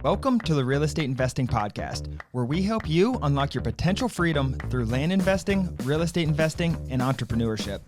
Welcome to the Real Estate Investing Podcast, where we help you unlock your potential freedom through land investing, real estate investing, and entrepreneurship.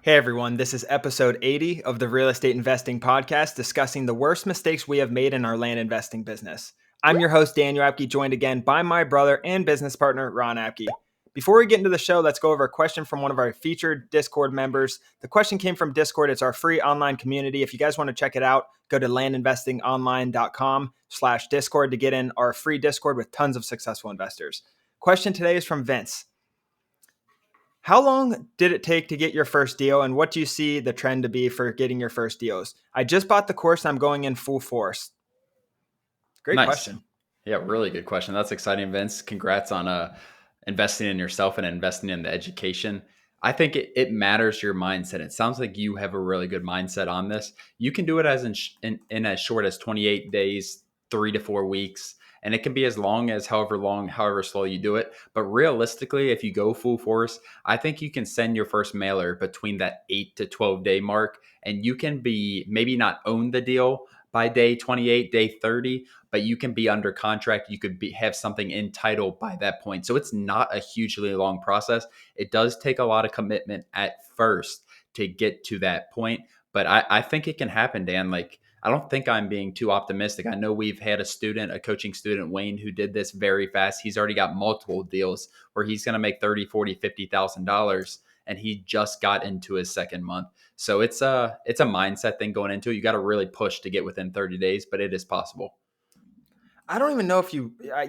Hey everyone, this is episode 80 of the Real Estate Investing Podcast, discussing the worst mistakes we have made in our land investing business. I'm your host, Daniel Apke, joined again by my brother and business partner, Ron Apke. Before we get into the show, let's go over a question from one of our featured Discord members. The question came from Discord. It's our free online community. If you guys want to check it out, go to landinvestingonline.com/Discord to get in our free Discord with tons of successful investors. Question today is from Vince. How long did it take to get your first deal, and what do you see the trend to be for getting your first deals? I just bought the course and I'm going in full force. Great question. Yeah, really good question. That's exciting, Vince. Congrats on investing in yourself and investing in the education. I think it matters your mindset. It sounds like you have a really good mindset on this. You can do it as in as short as 28 days, 3 to 4 weeks. And it can be as long as however slow you do it. But realistically, if you go full force, I think you can send your first mailer between that 8 to 12 day mark. And you can be maybe not own the deal by day 28, day 30, but you can be under contract. You could have something entitled by that point. So it's not a hugely long process. It does take a lot of commitment at first to get to that point. But I think it can happen, Dan. I don't think I'm being too optimistic. I know we've had a coaching student, Wayne, who did this very fast. He's already got multiple deals where he's going to make $30,000, $40,000, $50,000, and he just got into his second month. So it's a mindset thing going into it. You got to really push to get within 30 days, but it is possible. I don't even know if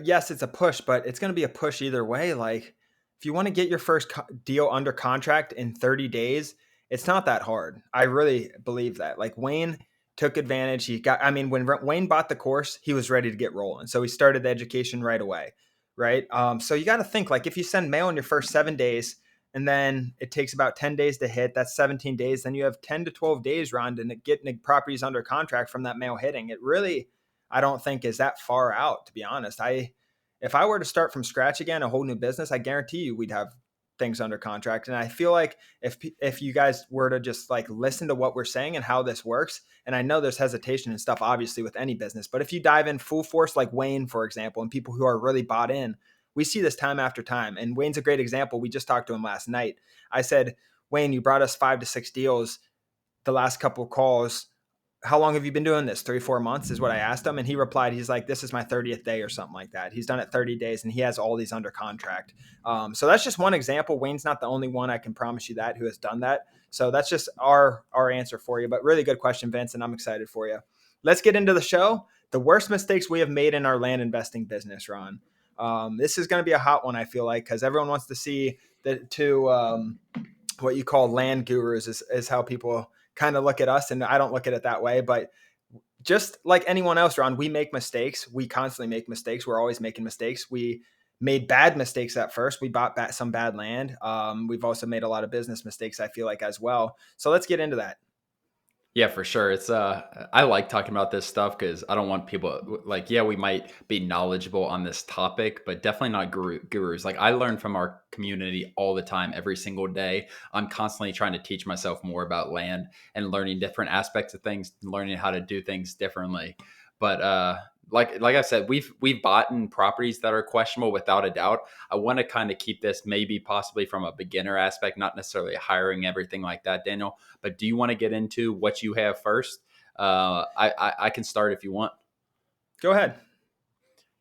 yes, it's a push, but it's going to be a push either way. If you want to get your first deal under contract in 30 days, it's not that hard. I really believe that. Wayne took advantage. When Wayne bought the course, he was ready to get rolling. So he started the education right away. Right. So you got to think, if you send mail in your first 7 days, and then it takes about 10 days to hit, that's 17 days. Then you have 10 to 12 days, Ron, to get properties under contract from that mail hitting. It really, I don't think is that far out, to be honest. If I were to start from scratch again, a whole new business, I guarantee you we'd have things under contract. And I feel like if you guys were to just listen to what we're saying and how this works, and I know there's hesitation and stuff, obviously, with any business, but if you dive in full force, like Wayne, for example, and people who are really bought in, we see this time after time. And Wayne's a great example. We just talked to him last night. I said, Wayne, you brought us 5 to 6 deals the last couple of calls. How long have you been doing this? 3, 4 months is what I asked him. And he replied, he's like, this is my 30th day or something like that. He's done it 30 days and he has all these under contract. So that's just one example. Wayne's not the only one, I can promise you that, who has done that. So that's just our answer for you. But really good question, Vince, and I'm excited for you. Let's get into the show. The worst mistakes we have made in our land investing business, Ron. This is going to be a hot one, I feel like, because everyone wants to see what you call land gurus is how people kind of look at us. And I don't look at it that way, but just like anyone else, Ron, we make mistakes. We constantly make mistakes. We're always making mistakes. We made bad mistakes at first. We bought some bad land. We've also made a lot of business mistakes, I feel like, as well. So let's get into that. Yeah, for sure. It's I like talking about this stuff because I don't want people we might be knowledgeable on this topic, but definitely not gurus. I learn from our community all the time, every single day. I'm constantly trying to teach myself more about land and learning different aspects of things, learning how to do things differently. But like I said, we've bought in properties that are questionable without a doubt. I want to kind of keep this maybe possibly from a beginner aspect, not necessarily hiring, everything like that, Daniel. But do you want to get into what you have first? I can start if you want. Go ahead.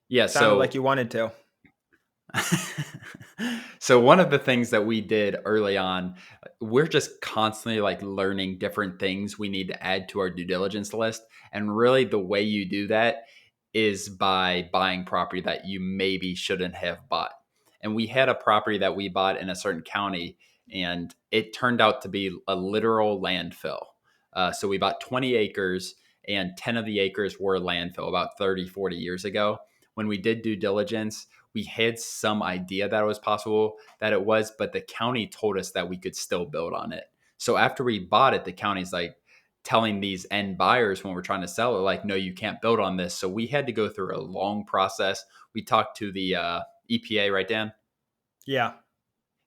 Yeah, sounded like you wanted to. So one of the things that we did early on, we're just constantly learning different things we need to add to our due diligence list. And really the way you do that is by buying property that you maybe shouldn't have bought. And we had a property that we bought in a certain county, and it turned out to be a literal landfill. So we bought 20 acres, and 10 of the acres were landfill about 30, 40 years ago. When we did due diligence, we had some idea that it was possible that it was, but the county told us that we could still build on it. So after we bought it, the county's telling these end buyers when we're trying to sell it, no, you can't build on this. So we had to go through a long process. We talked to the EPA, right, Dan? Yeah.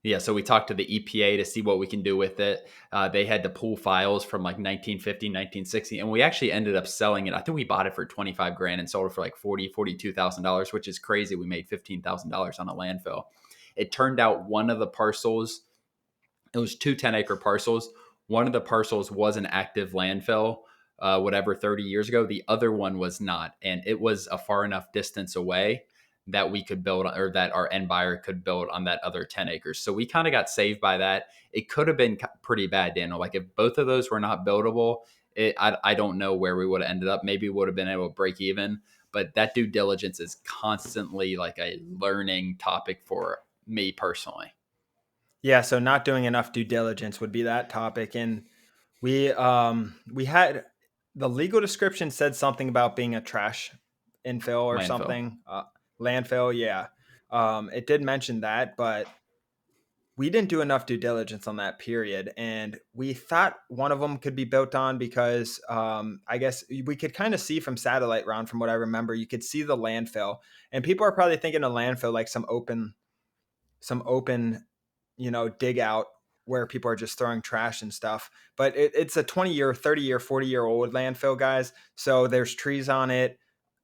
Yeah, so we talked to the EPA to see what we can do with it. They had to pull files from like 1950, 1960, and we actually ended up selling it. I think we bought it for 25 grand and sold it for like 40, $42,000, which is crazy. We made $15,000 on a landfill. It turned out one of the parcels, it was two 10-acre parcels. One of the parcels was an active landfill, whatever, 30 years ago. The other one was not. And it was a far enough distance away that we could build, or that our end buyer could build on that other 10 acres. So we kind of got saved by that. It could have been pretty bad, Daniel. Like if both of those were not buildable, I don't know where we would have ended up. Maybe we would have been able to break even. But that due diligence is constantly like a learning topic for me personally. Yeah, so not doing enough due diligence would be that topic. And we had the legal description said something about being a trash infill or Landfill. something. Landfill, yeah. It did mention that, but we didn't do enough due diligence on that period. And we thought one of them could be built on because I guess we could kind of see from satellite round, from what I remember, you could see the landfill. And people are probably thinking of landfill like some open, dig out where people are just throwing trash and stuff. But it's a 20-year, 30-year, 40-year old landfill, guys. So there's trees on it.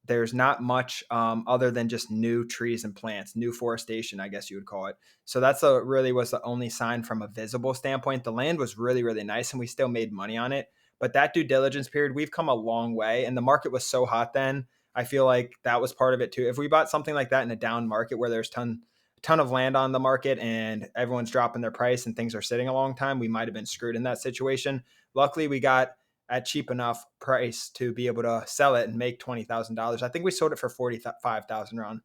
There's not much other than just new trees and plants, new forestation, I guess you would call it. So that's really was the only sign from a visible standpoint. The land was really, really nice, and we still made money on it. But that due diligence period, we've come a long way, and the market was so hot then. I feel like that was part of it too. If we bought something like that in a down market where there's ton of land on the market and everyone's dropping their price and things are sitting a long time, we might have been screwed in that situation. Luckily, we got at cheap enough price to be able to sell it and make $20,000. I think we sold it for 45,000, Ron.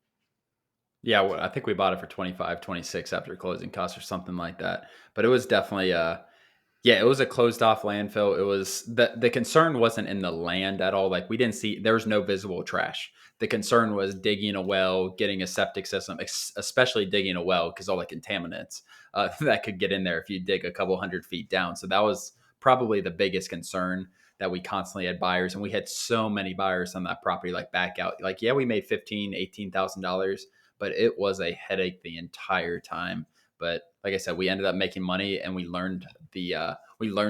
Yeah, well, I think we bought it for 25, 26 after closing costs or something like that. But it was definitely yeah, it was a closed off landfill. It was the concern wasn't in the land at all. Like we didn't see there was no visible trash. The concern was digging a well, getting a septic system, especially digging a well because all the contaminants that could get in there if you dig a couple 100 feet down. So that was probably the biggest concern that we constantly had buyers, and we had so many buyers on that property like back out. Like yeah, we made 15, $18,000, but it was a headache the entire time. But like I said, we ended up making money, and we learned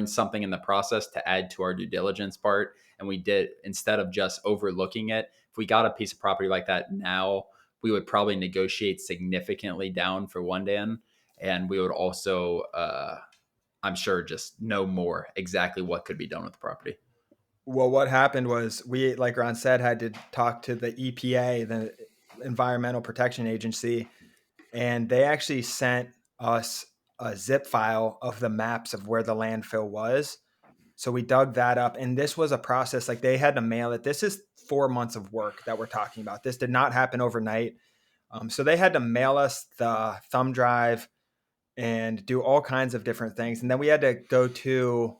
something in the process to add to our due diligence part. And we did, instead of just overlooking it, if we got a piece of property like that now, we would probably negotiate significantly down for one, Dan, and we would also I'm sure just know more exactly what could be done with the property. Well, what happened was we, like Ron said, had to talk to the EPA, the Environmental Protection Agency, and they actually sent us a zip file of the maps of where the landfill was. So we dug that up, and this was a process. Like they had to mail it. This is 4 months of work that we're talking about. This did not happen overnight. So they had to mail us the thumb drive and do all kinds of different things. And then we had to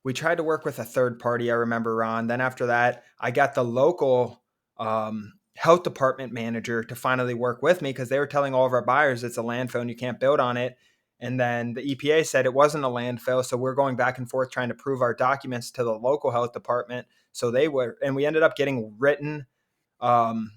we tried to work with a third party, I remember, Ron. Then after that, I got the local health department manager to finally work with me because they were telling all of our buyers it's a landfill and you can't build on it. And then the EPA said it wasn't a landfill. So we're going back and forth trying to prove our documents to the local health department. So they were, and we ended up getting written um,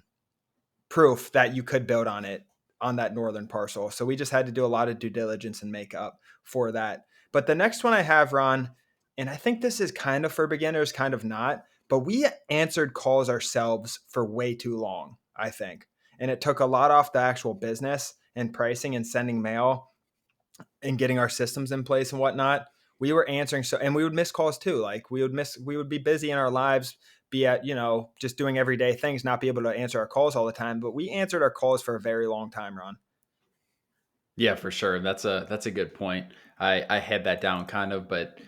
proof that you could build on it on that northern parcel. So we just had to do a lot of due diligence and make up for that. But the next one I have, Ron, and I think this is kind of for beginners, kind of not, but we answered calls ourselves for way too long, I think. And it took a lot off the actual business and pricing and sending mail and getting our systems in place and whatnot. We were answering and we would miss calls too. Like we would be busy in our lives, be at, just doing everyday things, not be able to answer our calls all the time. But we answered our calls for a very long time, Ron. Yeah, for sure. That's a good point. I had that down kind of, but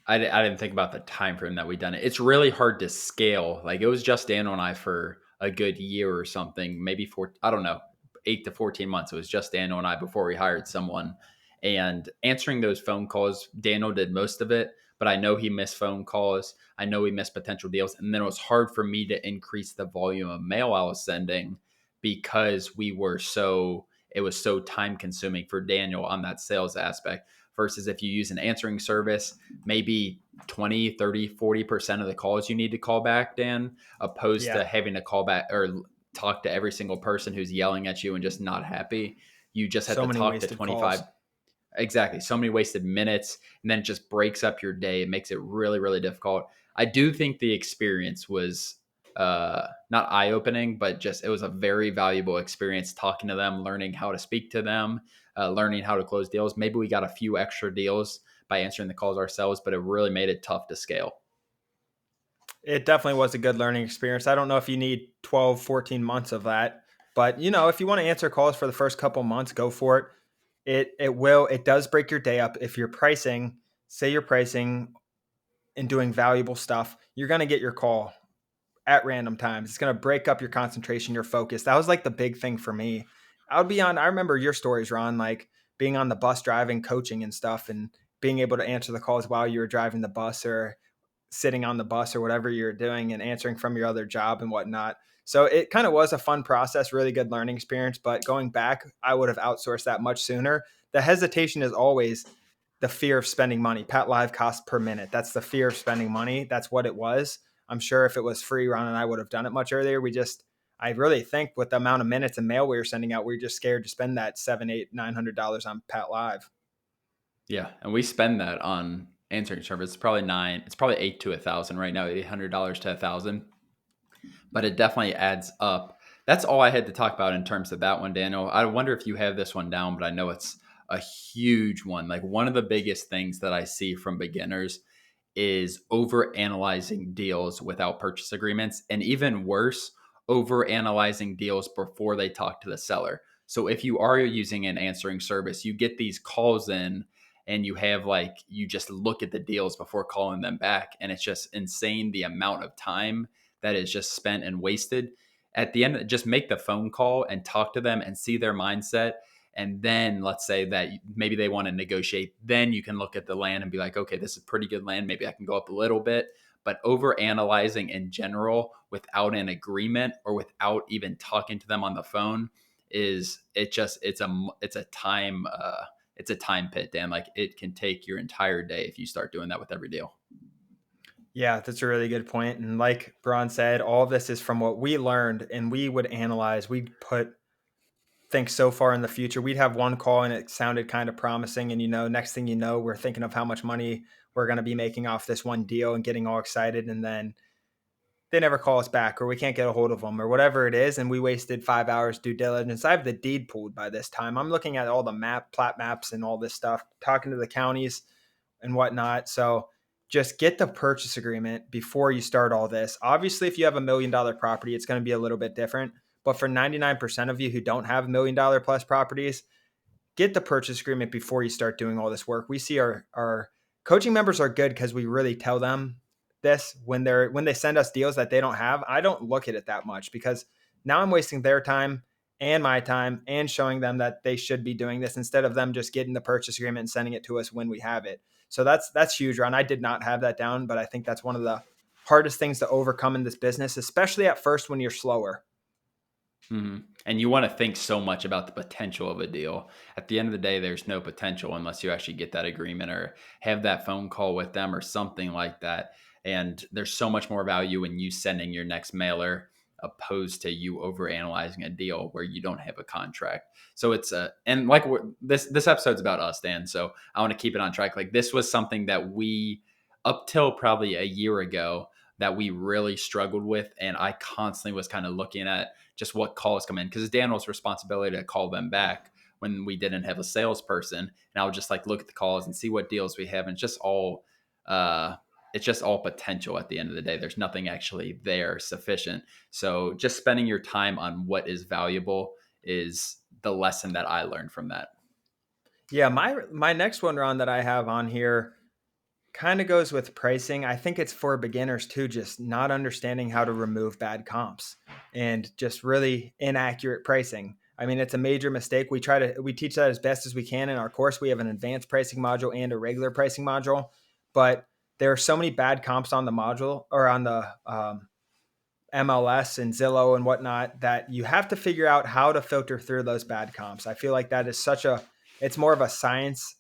I didn't think about the time frame that we done it. It's really hard to scale. Like it was just Daniel and I for a good year or something, maybe I don't know, 8 to 14 months. It was just Daniel and I before we hired someone. And answering those phone calls, Daniel did most of it, but I know he missed phone calls. I know he missed potential deals. And then it was hard for me to increase the volume of mail I was sending because it was so time consuming for Daniel on that sales aspect versus if you use an answering service, maybe 20, 30, 40% of the calls you need to call back, Dan, opposed to Yeah. having to call back or talk to every single person who's yelling at you and just not happy. You just have So to many talk to wasted 25. calls. Exactly. So many wasted minutes, and then it just breaks up your day. It makes it really, really difficult. I do think the experience was not eye opening, but just it was a very valuable experience talking to them, learning how to speak to them, learning how to close deals. Maybe we got a few extra deals by answering the calls ourselves, but it really made it tough to scale. It definitely was a good learning experience. I don't know if you need 12, 14 months of that, but if you want to answer calls for the first couple months, go for it. It does break your day up if you're pricing, say you're pricing and doing valuable stuff, you're going to get your call at random times. It's going to break up your concentration, your focus. That was like the big thing for me. I remember your stories, Ron, like being on the bus driving, coaching and stuff, and being able to answer the calls while you were driving the bus or sitting on the bus or whatever you're doing and answering from your other job and whatnot. So it kind of was a fun process, really good learning experience. But going back, I would have outsourced that much sooner. The hesitation is always the fear of spending money. Pat Live cost per minute. That's the fear of spending money. That's what it was. I'm sure if it was free, Ron and I would have done it much earlier. I really think with the amount of minutes and mail we were sending out, we were just scared to spend that $7, 8, $900 on Pat Live. Yeah, and we spend that on answering service. It's probably nine. It's probably eight to 1,000 right now. $800 to 1,000, but it definitely adds up. That's all I had to talk about in terms of that one, Daniel. I wonder if you have this one down, but I know it's a huge one. Like one of the biggest things that I see from beginners is over analyzing deals without purchase agreements, and even worse, over analyzing deals before they talk to the seller. So if you are using an answering service, you get these calls in and you have like you just look at the deals before calling them back, and it's just insane the amount of time that is just spent and wasted. At the end, just make the phone call and talk to them and see their mindset. And then let's say that maybe they want to negotiate. Then you can look at the land and be like, okay, this is pretty good land. Maybe I can go up a little bit. But over analyzing in general without an agreement or without even talking to them on the phone is it just it's a time pit, Dan. Like it can take your entire day if you start doing that with every deal. Yeah, that's a really good point. And like Braun said, all of this is from what we learned and we would analyze. We'd think so far in the future. We'd have one call and it sounded kind of promising. And next thing you know, we're thinking of how much money we're going to be making off this one deal and getting all excited. And then they never call us back or we can't get a hold of them or whatever it is. And we wasted 5 hours due diligence. I have the deed pulled by this time. I'm looking at all the plat maps and all this stuff, talking to the counties and whatnot. So just get the purchase agreement before you start all this. Obviously, if you have $1 million property, it's going to be a little bit different. But for 99% of you who don't have $1 million plus properties, get the purchase agreement before you start doing all this work. We see our coaching members are good because we really tell them this when they send us deals that they don't have. I don't look at it that much because now I'm wasting their time and my time and showing them that they should be doing this instead of them just getting the purchase agreement and sending it to us when we have it. So that's huge, Ron. I did not have that down, but I think that's one of the hardest things to overcome in this business, especially at first when you're slower. And you want to think so much about the potential of a deal. At the end of the day, there's no potential unless you actually get that agreement or have that phone call with them or something like that. And there's so much more value in you sending your next mailer opposed to you over analyzing a deal where you don't have a contract. So it's and like this episode's about us, Dan. So I want to keep it on track. Like this was something that we up till probably a year ago that we really struggled with, and I constantly was kind of looking at just what calls come in because it's Daniel's responsibility to call them back when we didn't have a salesperson. And I would just like look at the calls and see what deals we have. And uh, it's just all potential at the end of the day. There's nothing actually there sufficient. So just spending your time on what is valuable is the lesson that I learned from that. Yeah, my next one, Ron, that I have on here kind of goes with pricing. I think it's for beginners too, just not understanding how to remove bad comps and just really inaccurate pricing. I mean, it's a major mistake. We teach that as best as we can in our course. We have an advanced pricing module and a regular pricing module, but there are so many bad comps on the module or on the MLS and Zillow and whatnot that you have to figure out how to filter through those bad comps. I feel like that is it's more of a science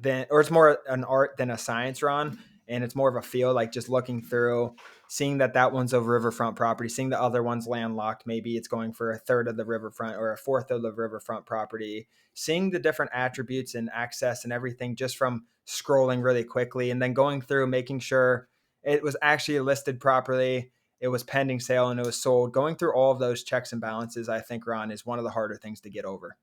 it's more an art than a science, Ron. And it's more of a feel, like just looking through, seeing that that one's a riverfront property, seeing the other one's landlocked. Maybe it's going for a third of the riverfront or a fourth of the riverfront property, seeing the different attributes and access and everything just from scrolling really quickly and then going through making sure it was actually listed properly, it was pending sale, and it was sold. Going through all of those checks and balances, I think, Ron, is one of the harder things to get over.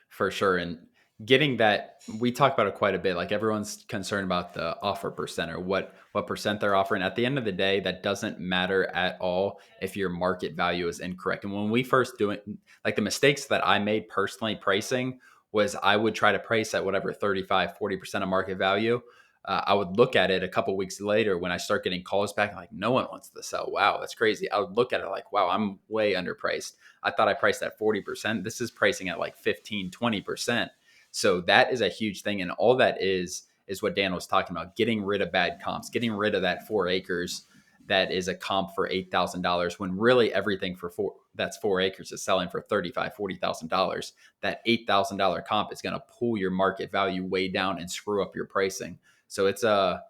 For sure. And getting that, we talk about it quite a bit. Like everyone's concerned about the offer percent or what percent they're offering. At the end of the day, that doesn't matter at all if your market value is incorrect. And when we first do it, like the mistakes that I made personally pricing was I would try to price at whatever 35, 40% of market value. I would look at it a couple weeks later when I start getting calls back, like no one wants to sell. Wow, that's crazy. I would look at it like, wow, I'm way underpriced. I thought I priced at 40%. This is pricing at like 15, 20%. So that is a huge thing. And all that is what Dan was talking about, getting rid of bad comps, getting rid of that 4 acres that is a comp for $8,000 when really everything for that's 4 acres is selling for $35,000, $40,000. That $8,000 comp is going to pull your market value way down and screw up your pricing. So it's a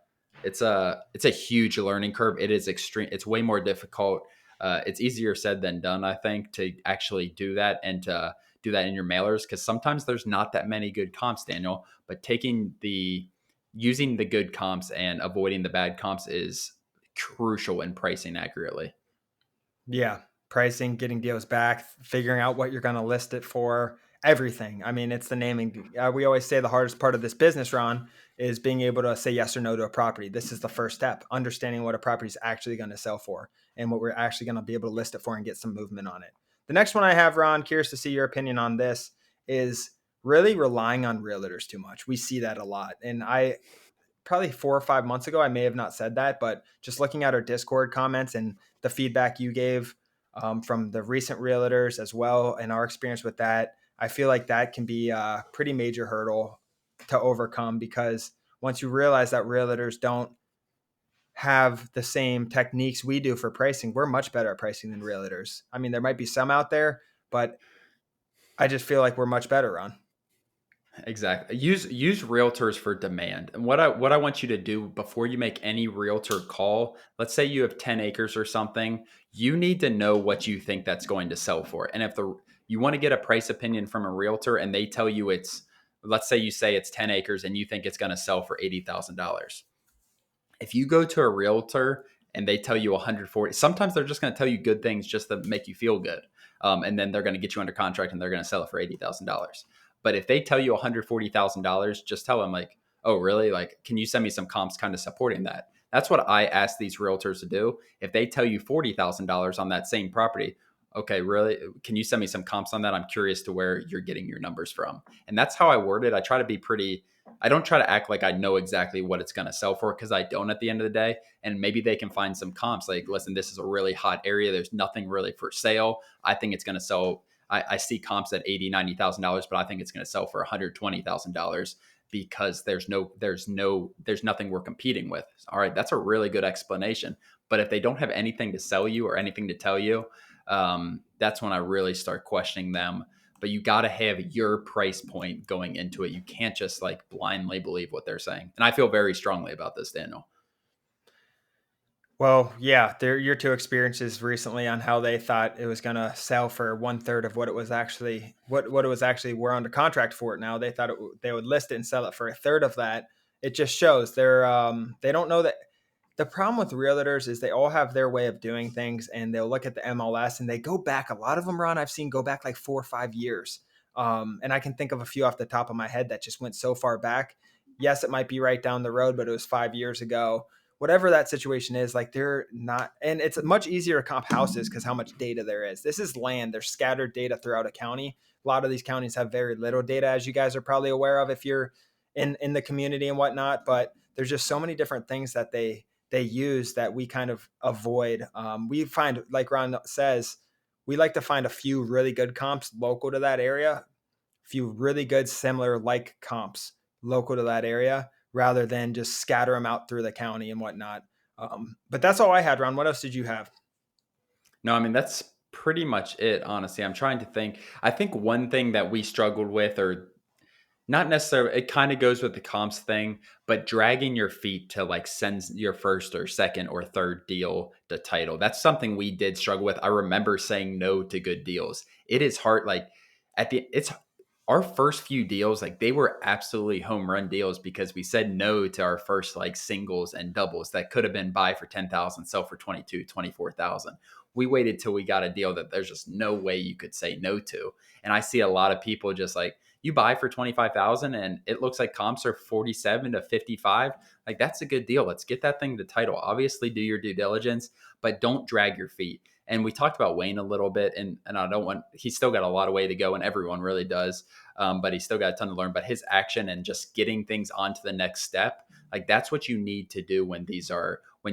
huge learning curve. It is extreme. It's way more difficult. It's easier said than done, I think, to actually do that and to do that in your mailers because sometimes there's not that many good comps, Daniel. But using the good comps and avoiding the bad comps is crucial in pricing accurately. Yeah, pricing, getting deals back, figuring out what you're going to list it for, everything. I mean, it's the naming. We always say the hardest part of this business, Ron, is being able to say yes or no to a property. This is the first step, understanding what a property is actually going to sell for and what we're actually going to be able to list it for and get some movement on it. The next one I have, Ron, curious to see your opinion on this, is really relying on realtors too much. We see that a lot. And I probably 4 or 5 months ago, I may have not said that, but just looking at our Discord comments and the feedback you gave from the recent realtors as well, and our experience with that, I feel like that can be a pretty major hurdle to overcome because once you realize that realtors don't have the same techniques we do for pricing, we're much better at pricing than realtors. I mean, there might be some out there, but I just feel like we're much better on. Exactly. Use realtors for demand. And what I want you to do before you make any realtor call, let's say you have 10 acres or something, you need to know what you think that's going to sell for. And if the you want to get a price opinion from a realtor and they tell you let's say you say it's 10 acres and you think it's going to sell for $80,000. If you go to a realtor and they tell you 140, sometimes they're just going to tell you good things just to make you feel good. And then they're going to get you under contract and they're going to sell it for $80,000. But if they tell you $140,000, just tell them like, oh, really? Like, can you send me some comps kind of supporting that? That's what I ask these realtors to do. If they tell you $40,000 on that same property, okay, really? Can you send me some comps on that? I'm curious to where you're getting your numbers from. And that's how I word it. I don't try to act like I know exactly what it's going to sell for because I don't at the end of the day. And maybe they can find some comps like, listen, this is a really hot area. There's nothing really for sale. I think it's going to sell. I see comps at $80,000, $90,000, but I think it's going to sell for $120,000 because there's nothing we're competing with. All right, that's a really good explanation. But if they don't have anything to sell you or anything to tell you, that's when I really start questioning them. But you got to have your price point going into it. You can't just like blindly believe what they're saying. And I feel very strongly about this, Daniel. Well, yeah, they're your two experiences recently on how they thought it was going to sell for one third of what it was actually what it was actually we're under contract for it now. They thought they would list it and sell it for a third of that. It just shows they don't know that the problem with realtors is they all have their way of doing things and they'll look at the MLS and they go back. A lot of them, Ron, I've seen go back like 4 or 5 years. And I can think of a few off the top of my head that just went so far back. Yes, it might be right down the road, but it was 5 years ago. Whatever that situation is, like they're not, and it's much easier to comp houses because how much data there is. This is land. There's scattered data throughout a county. A lot of these counties have very little data, as you guys are probably aware of if you're in the community and whatnot. But there's just so many different things that they use that we kind of avoid. We find, like Ron says, we like to find a few really good comps local to that area, a few really good similar like comps local to that area, rather than just scatter them out through the county and whatnot. But that's all I had, Ron. What else did you have? No, I mean, that's pretty much it, honestly. I'm trying to think. I think one thing that we struggled with, or Not necessarily. It kind of goes with the comps thing, but dragging your feet to like send your first or second or third deal the title. That's something we did struggle with. I remember saying no to good deals. It is hard. Like at the it's our first few deals, like they were absolutely home run deals because we said no to our first like singles and doubles that could have been buy for 10,000, sell for 22, 24,000. We waited till we got a deal that there's just no way you could say no to. And I see a lot of people just like, you buy for 25,000 and it looks like comps are 47 to 55. Like that's a good deal. Let's get that thing to title. Obviously do your due diligence, but don't drag your feet. And we talked about Wayne a little bit, and I don't want, he's still got a lot of way to go, and everyone really does. But he's still got a ton to learn. But his action and just getting things onto the next step, like that's what you need to do when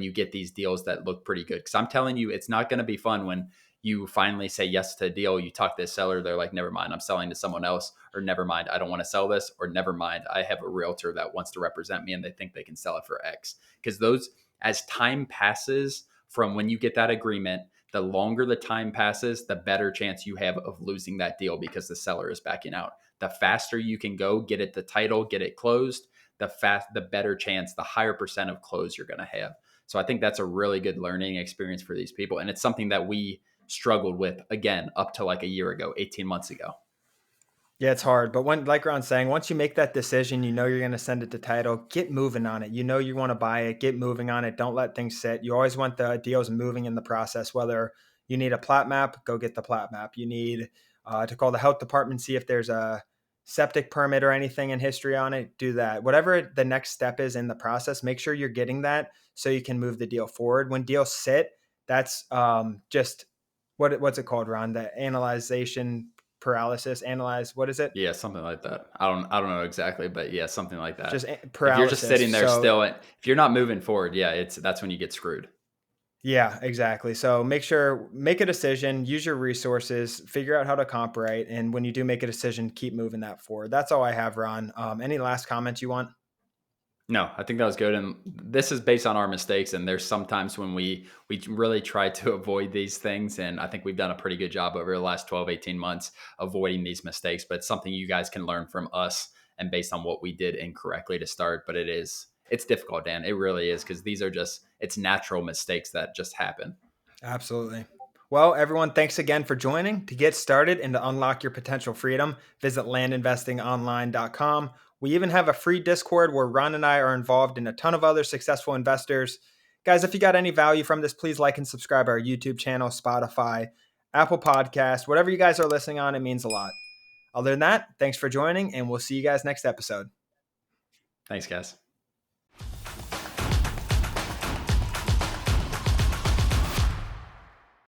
you get these deals that look pretty good. Because I'm telling you, it's not going to be fun when you finally say yes to a deal. You talk to the seller, they're like, never mind, I'm selling to someone else, or never mind, I don't want to sell this, or never mind, I have a realtor that wants to represent me and they think they can sell it for X. Because those, as time passes from when you get that agreement, the longer the time passes, the better chance you have of losing that deal because the seller is backing out. The faster you can go, get it the title, get it closed, the better chance, the higher percent of close you're going to have. So I think that's a really good learning experience for these people. And it's something that we struggled with again up to like a year ago, 18 months ago. Yeah, it's hard. But when, like Ron's saying, once you make that decision, you know you're going to send it to title, get moving on it. You know you want to buy it, get moving on it. Don't let things sit. You always want the deals moving in the process, whether you need a plat map, go get the plat map. You need to call the health department, see if there's a septic permit or anything in history on it, do that. Whatever the next step is in the process, make sure you're getting that so you can move the deal forward. When deals sit, that's just what's it called, Ron? The analyzation paralysis, analyze, what is it? Yeah, something like that. I don't know exactly, but yeah, something like Just that. If you're just paralysis. sitting there So still, if you're not moving forward, yeah, that's when you get screwed. yeah, exactly. So make sure, make a decision, use your resources, figure out how to comp right, and when you do make a decision, keep moving that forward. That's all I have, Ron. Any last comments you want? No, I think that was good, and this is based on our mistakes. And there's sometimes when we really try to avoid these things, and I think we've done a pretty good job over the last 12, 18 months avoiding these mistakes. But it's something you guys can learn from us, and based on what we did incorrectly to start. But it's difficult, Dan. It really is, because these are just it's natural mistakes that just happen. Absolutely. Well, everyone, thanks again for joining. To get started and to unlock your potential freedom, visit landinvestingonline.com. We even have a free Discord where Ron and I are involved and a ton of other successful investors. Guys, if you got any value from this, please like and subscribe our YouTube channel, Spotify, Apple Podcast, whatever you guys are listening on, it means a lot. Other than that, thanks for joining, and we'll see you guys next episode. Thanks, guys.